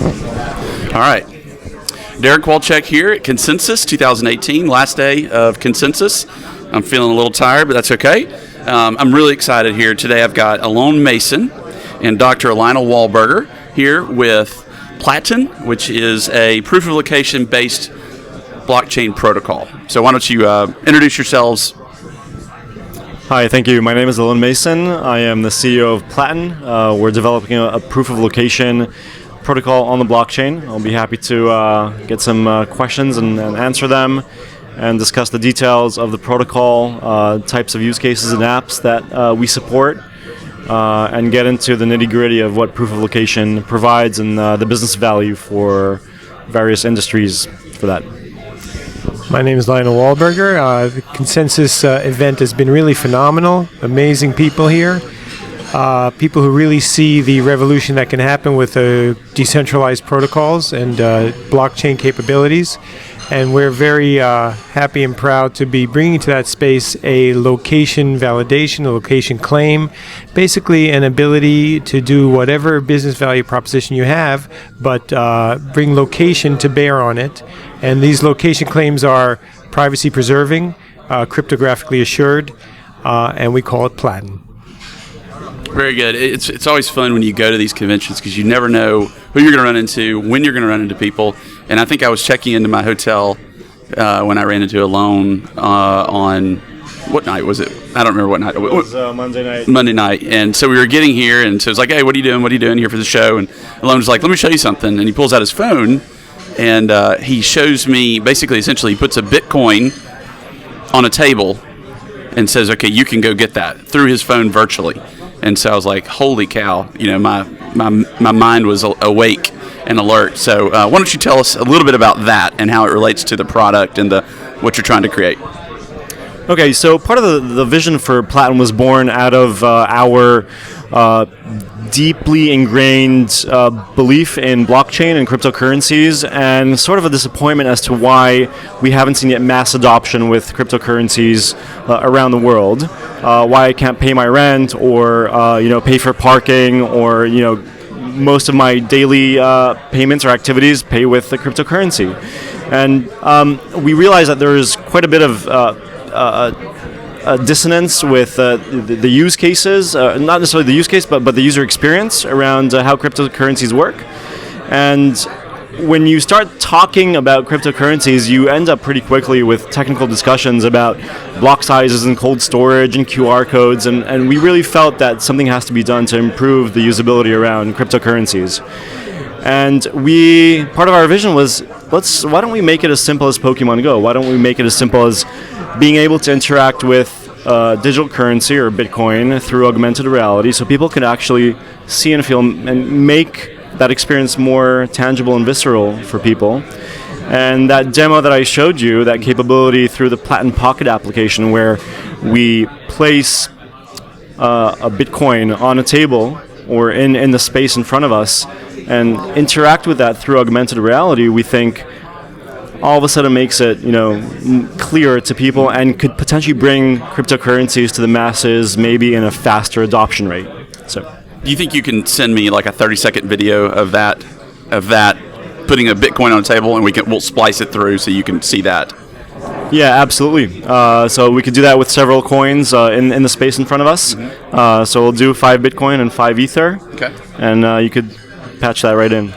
All right. Derek Walczak here at Consensus 2018, last day of Consensus. I'm feeling a little tired, but that's okay. I'm really excited here. Today I've got Alon Mason and Dr. Lionel Wahlberger here with Platin, which is a proof of location based blockchain protocol. So why don't you introduce yourselves? Hi, thank you. My name is Alon Mason. I am the CEO of Platin. We're developing a proof of location protocol on the blockchain. I'll be happy to get some questions and answer them and discuss the details of the protocol, types of use cases and apps that we support, and get into the nitty-gritty of what proof of location provides and the business value for various industries for that. My name is Lionel Wahlberger. The Consensus event has been really phenomenal. Amazing people here. People who really see the revolution that can happen with decentralized protocols and blockchain capabilities. And we're very happy and proud to be bringing to that space a location validation, a location claim, basically an ability to do whatever business value proposition you have, but bring location to bear on it. And these location claims are privacy preserving, cryptographically assured, and we call it Platin. Very good. It's always fun when you go to these conventions because you never know who you're going to run into, when you're going to run into people. And I think I was checking into my hotel when I ran into Alon on, what night was it? I don't remember what night. It was Monday night. Monday night. And so we were getting here, and so it was like, hey, what are you doing? What are you doing here for the show? And Alon was like, let me show you something. And he pulls out his phone, and he shows me, basically, essentially, he puts a Bitcoin on a table and says, okay, you can go get that through his phone virtually. And so I was like, holy cow, my mind was awake and alert. So why don't you tell us a little bit about that and how it relates to the product and what you're trying to create? Okay, so part of the vision for Platin was born out of our deeply ingrained belief in blockchain and cryptocurrencies, and sort of a disappointment as to why we haven't seen yet mass adoption with cryptocurrencies around the world. Why I can't pay my rent, or pay for parking, or most of my daily payments or activities pay with the cryptocurrency. And we realize that there is quite a bit of dissonance with the use cases, not necessarily the use case, but the user experience around how cryptocurrencies work. And when you start talking about cryptocurrencies, you end up pretty quickly with technical discussions about block sizes and cold storage and QR codes, and we really felt that something has to be done to improve the usability around cryptocurrencies. And part of our vision was, why don't we make it as simple as Pokemon Go? Why don't we make it as simple as being able to interact with digital currency or Bitcoin through augmented reality, so people can actually see and feel and make that experience more tangible and visceral for people. And that demo that I showed you, that capability through the Platin Pocket application, where we place a Bitcoin on a table or in the space in front of us and interact with that through augmented reality, we think all of a sudden makes it clearer to people and could potentially bring cryptocurrencies to the masses, maybe in a faster adoption rate. So, do you think you can send me like a 30-second video of that putting a Bitcoin on a table, and we'll splice it through so you can see that? Yeah, absolutely. So we could do that with several coins in the space in front of us. Mm-hmm. So we'll do 5 Bitcoin and 5 Ether. Okay. And you could patch that right in.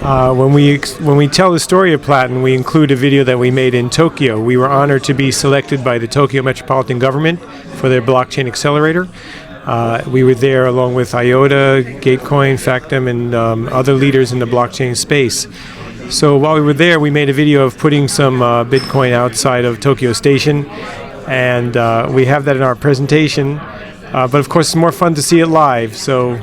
When we tell the story of Platin, we include a video that we made in Tokyo. We were honored to be selected by the Tokyo Metropolitan Government for their blockchain accelerator. We were there along with IOTA, Gatecoin, Factom, and other leaders in the blockchain space. So while we were there, we made a video of putting some Bitcoin outside of Tokyo Station, and we have that in our presentation. But of course, it's more fun to see it live. So.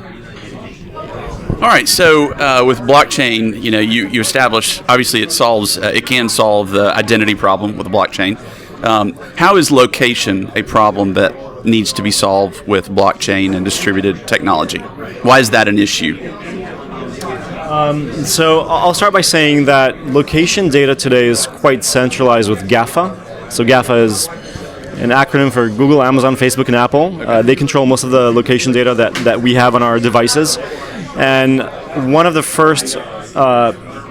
All right, so with blockchain, you establish, obviously it can solve the identity problem with a blockchain. How is location a problem that needs to be solved with blockchain and distributed technology? Why is that an issue? So I'll start by saying that location data today is quite centralized with GAFA. So GAFA is an acronym for Google, Amazon, Facebook, and Apple. They control most of the location data that we have on our devices. And one of the first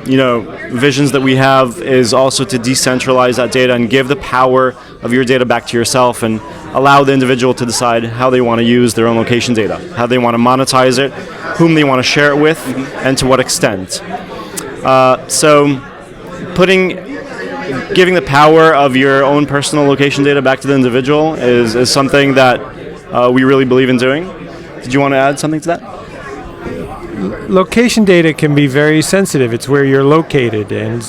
visions that we have is also to decentralize that data and give the power of your data back to yourself and allow the individual to decide how they want to use their own location data, how they want to monetize it, whom they want to share it with, and to what extent. So giving the power of your own personal location data back to the individual is something that we really believe in doing. Did you want to add something to that? Location data can be very sensitive. It's where you're located, and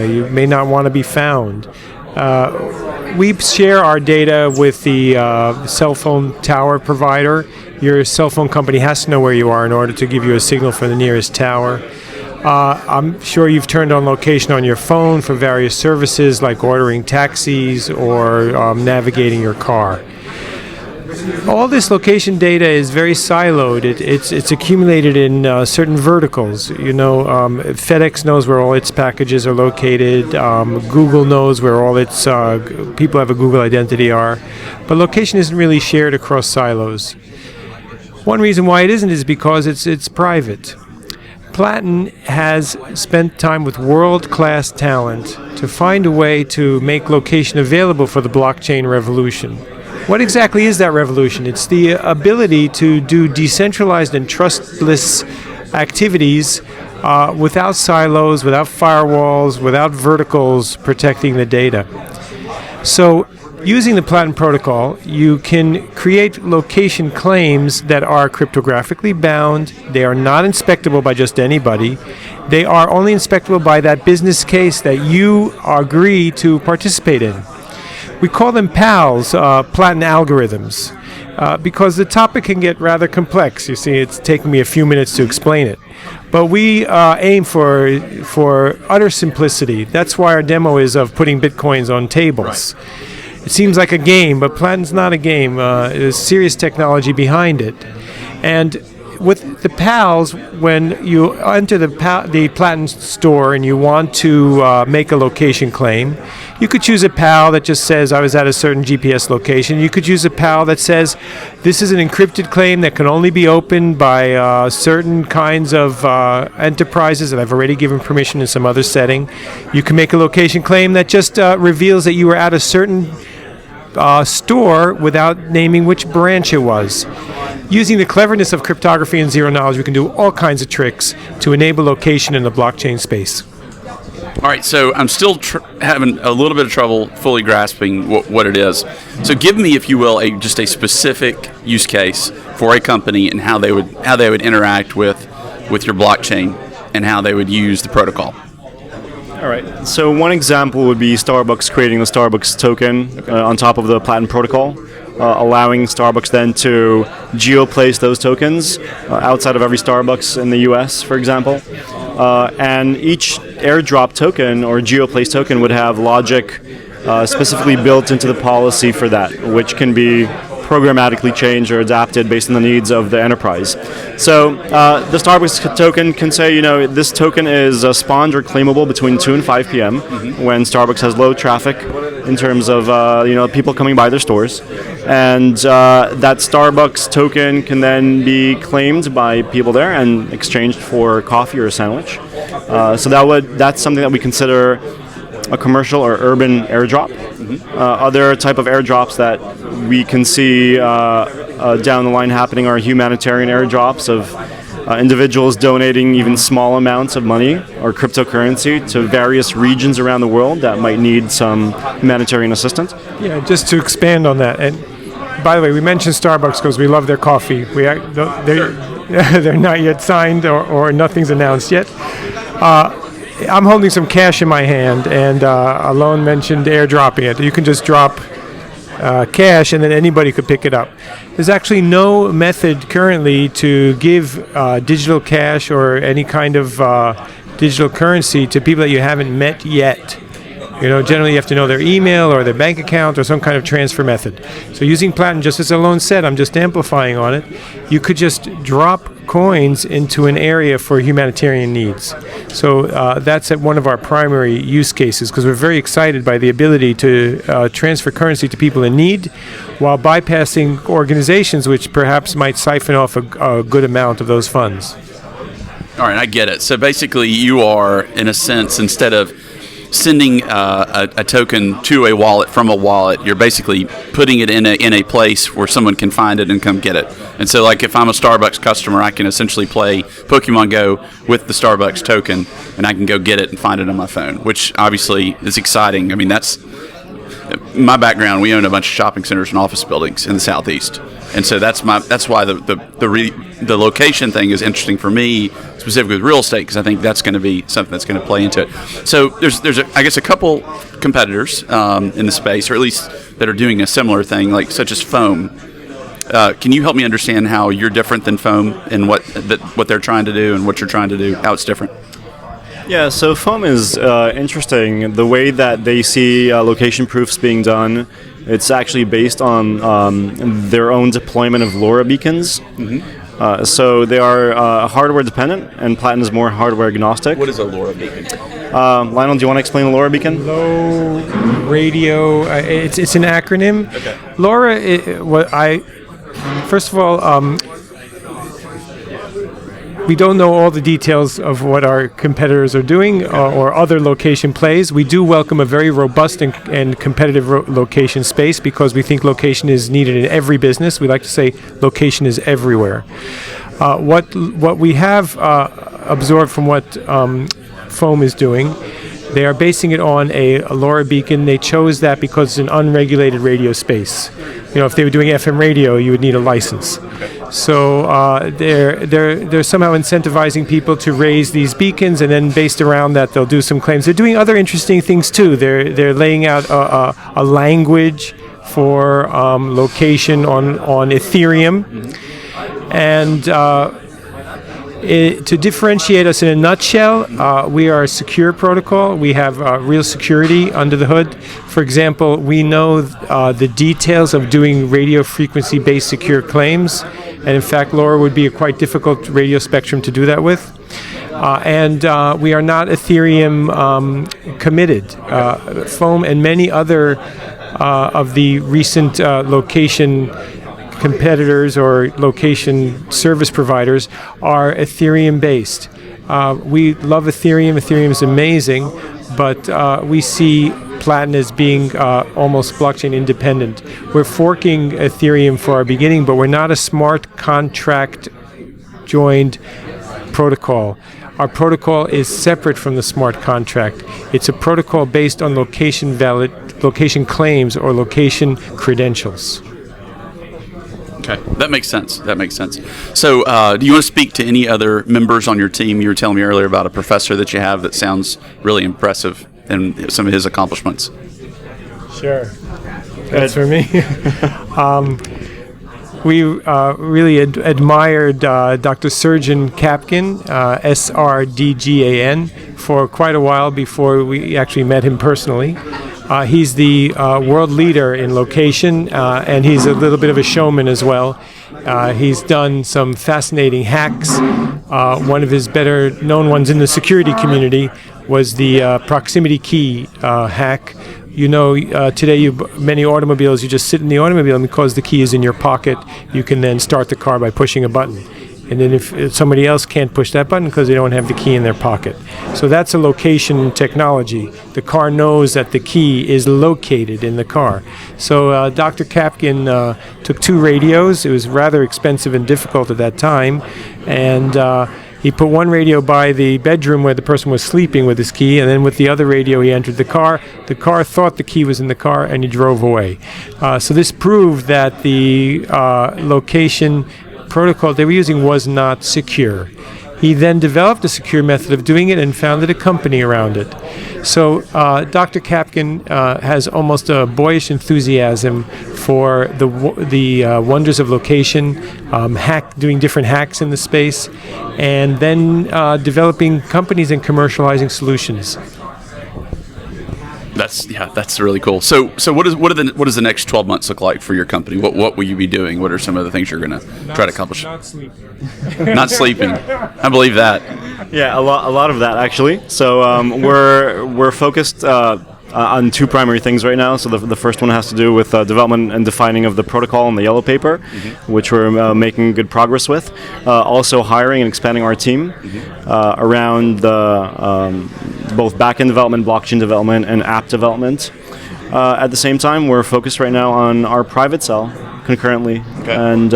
you may not want to be found. We share our data with the cell phone tower provider. Your cell phone company has to know where you are in order to give you a signal for the nearest tower. I'm sure you've turned on location on your phone for various services like ordering taxis or navigating your car. All this location data is very siloed. It's accumulated in certain verticals. FedEx knows where all its packages are located. Google knows where all its people have a Google identity are. But location isn't really shared across silos. One reason why it isn't is because it's private. Platin has spent time with world-class talent to find a way to make location available for the blockchain revolution. What exactly is that revolution? It's the ability to do decentralized and trustless activities without silos, without firewalls, without verticals protecting the data. So, using the Platin protocol, you can create location claims that are cryptographically bound. They are not inspectable by just anybody. They are only inspectable by that business case that you agree to participate in. We call them PALs, Platin algorithms, because the topic can get rather complex. You see, it's taken me a few minutes to explain it. But we aim for utter simplicity. That's why our demo is of putting bitcoins on tables. Right. It seems like a game, but Platin's not a game. There's serious technology behind it. And with the PALs, when you enter the Platin store and you want to make a location claim, you could choose a PAL that just says, I was at a certain GPS location. You could use a PAL that says, this is an encrypted claim that can only be opened by certain kinds of enterprises that I've already given permission in some other setting. You can make a location claim that just reveals that you were at a certain store without naming which branch it was. Using the cleverness of cryptography and zero knowledge, we can do all kinds of tricks to enable location in the blockchain space. All right, so I'm still having a little bit of trouble fully grasping what it is. So give me, if you will, just a specific use case for a company and how they would interact with your blockchain and how they would use the protocol. All right. So one example would be Starbucks creating the Starbucks token on top of the Platin protocol, allowing Starbucks then to geoplace those tokens outside of every Starbucks in the US, for example. And each airdrop token or geoplace token would have logic specifically built into the policy for that, which can be programmatically changed or adapted based on the needs of the enterprise. So the Starbucks token can say, this token is spawned or claimable between 2 and 5 p.m. When Starbucks has low traffic in terms of people coming by their stores. And that Starbucks token can then be claimed by people there and exchanged for coffee or a sandwich. So that's something that we consider a commercial or urban airdrop. Other type of airdrops that we can see down the line happening are humanitarian airdrops of individuals donating even small amounts of money or cryptocurrency to various regions around the world that might need some humanitarian assistance. Yeah, just to expand on that. And by the way, we mentioned Starbucks because we love their coffee. They're not yet signed or nothing's announced yet. I'm holding some cash in my hand, and Alon mentioned airdropping it. You can just drop cash, and then anybody could pick it up. There's actually no method currently to give digital cash or any kind of digital currency to people that you haven't met yet. Generally you have to know their email or their bank account or some kind of transfer method. So using Platin, just as Alon said, I'm just amplifying on it. You could just drop coins into an area for humanitarian needs. So that's one of our primary use cases, because we're very excited by the ability to transfer currency to people in need while bypassing organizations which perhaps might siphon off a good amount of those funds. All right, I get it. So basically you are, in a sense, instead of sending a token to a wallet from a wallet, you're basically putting it in a place where someone can find it and come get it. And so, like, if I'm a Starbucks customer, I can essentially play Pokemon Go with the Starbucks token, and I can go get it and find it on my phone, which obviously is exciting. I mean, that's my background. We own a bunch of shopping centers and office buildings in the Southeast, and so that's why the location thing is interesting for me, specifically with real estate, because I think that's going to be something that's going to play into it. So there's I guess a couple competitors in the space, or at least that are doing a similar thing, like such as Foam. Can you help me understand how you're different than Foam and what they're trying to do and what you're trying to do, how it's different? Yeah, so Foam is interesting. The way that they see location proofs being done, it's actually based on their own deployment of LoRa beacons. Mm-hmm. So they are hardware dependent, and Platin is more hardware agnostic. What is a LoRa beacon? Lionel, do you want to explain a LoRa beacon? Low radio. It's an acronym. Okay. LoRa. First of all, we don't know all the details of what our competitors are doing or other location plays. We do welcome a very robust and competitive location space, because we think location is needed in every business. We like to say location is everywhere. What we have absorbed from what Foam is doing, they are basing it on a LoRa beacon. They chose that because it's an unregulated radio space. If they were doing FM radio, you would need a license. So they're somehow incentivizing people to raise these beacons, and then based around that, they'll do some claims. They're doing other interesting things too. They're laying out a language for location on Ethereum, and to differentiate us in a nutshell, we are a secure protocol. We have real security under the hood. For example, we know the details of doing radio frequency-based secure claims, and in fact, LoRa would be a quite difficult radio spectrum to do that with. And we are not Ethereum committed. Foam and many other of the recent location competitors or location service providers are Ethereum based. We love Ethereum. Ethereum is amazing, but we see Platin as being almost blockchain independent. We're forking Ethereum for our beginning, but we're not a smart contract joined protocol. Our protocol is separate from the smart contract. It's a protocol based on location claims or location credentials. Okay, that makes sense. So do you want to speak to any other members on your team? You were telling me earlier about a professor that you have that sounds really impressive in some of his accomplishments. Sure. That's for me. We really admired Dr. Sergeant Kapkin, SRDGAN, for quite a while before we actually met him personally. He's the world leader in location, and he's a little bit of a showman as well. He's done some fascinating hacks. One of his better known ones in the security community was the proximity key hack. Today many automobiles, you just sit in the automobile, and because the key is in your pocket, you can then start the car by pushing a button. And then if somebody else can't push that button because they don't have the key in their pocket. So that's a location technology. The car knows that the key is located in the car. So Dr. Kapkin took 2 radios. It was rather expensive and difficult at that time. And he put one radio by the bedroom where the person was sleeping with his key, and then with the other radio he entered the car. The car thought the key was in the car, and he drove away. So this proved that the location protocol they were using was not secure. He then developed a secure method of doing it and founded a company around it. So Dr. Kapkin has almost a boyish enthusiasm for the wonders of location, doing different hacks in the space, and then developing companies and commercializing solutions. That's really cool. So what does the next 12 months look like for your company? What will you be doing? What are some of the things you're going to try to accomplish? Not sleeping. Not sleeping. I believe that. Yeah, a lot of that actually. So we're focused on two primary things right now. So the first one has to do with development and defining of the protocol in the yellow paper, which we're making good progress with. Also hiring and expanding our team around the both backend development, blockchain development, and app development. At the same time, we're focused right now on our private cell concurrently. Okay. And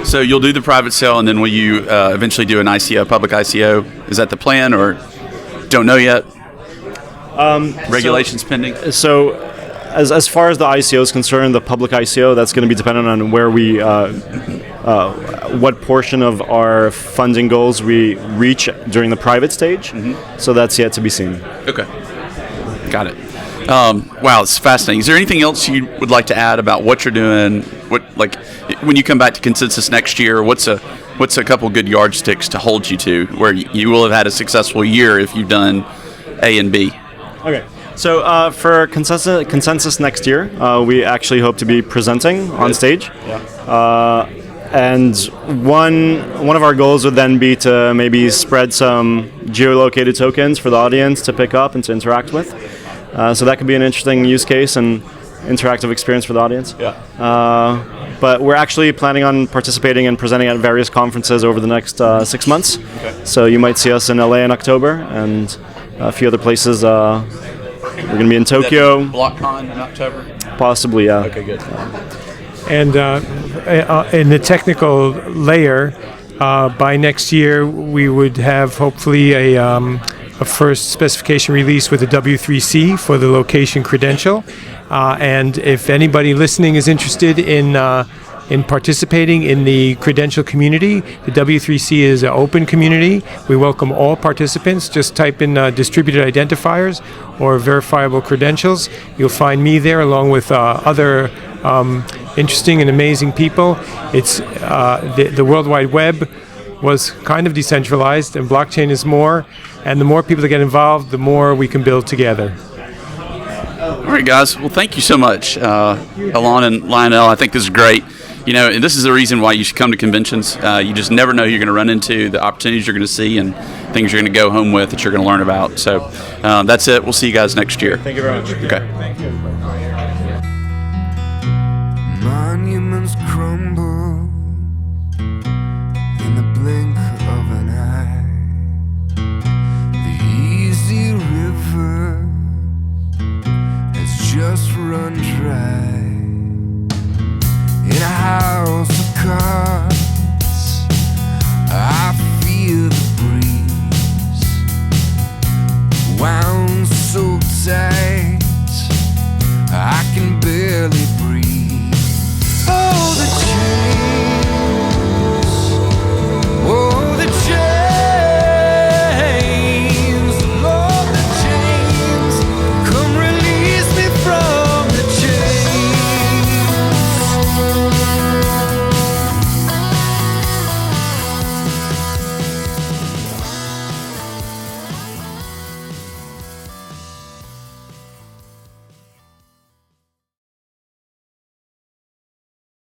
So you'll do the private sale, and then will you eventually do an ICO, public ICO? Is that the plan, or don't know yet? Regulations pending. So, as far as the ICO is concerned, the public ICO, that's going to be dependent on where we, what portion of our funding goals we reach during the private stage. So that's yet to be seen. Okay, got it. Wow, it's fascinating. Is there anything else you would like to add about what you're doing? When you come back to Consensus next year, what's a couple good yardsticks to hold you to, where you will have had a successful year if you've done A and B? Okay. So for consensus next year, we actually hope to be presenting on stage. Yeah. And one of our goals would then be to maybe spread some geolocated tokens for the audience to pick up and to interact with. So that could be an interesting use case and interactive experience for the audience. Yeah. But we're actually planning on participating and presenting at various conferences over the next 6 months. Okay. So you might see us in LA in October and a few other places. We're going to be in Tokyo. BlockCon in October? Possibly, yeah. Okay, good. And in the technical layer, by next year, we would have hopefully a first specification release with a W3C for the location credential. And if anybody listening is interested in participating in the credential community, the W3C is an open community. We welcome all participants. Just type in distributed identifiers or verifiable credentials. You'll find me there along with other interesting and amazing people. It's the World Wide Web was kind of decentralized, and blockchain is more. And the more people that get involved, the more we can build together. All right, guys. Well, thank you so much, Alon and Lionel. I think this is great. And this is the reason why you should come to conventions. You just never know who you're going to run into, the opportunities you're going to see, and things you're going to go home with that you're going to learn about. So that's it. We'll see you guys next year. Thank you very much. Okay. Thank you. Monuments crumble.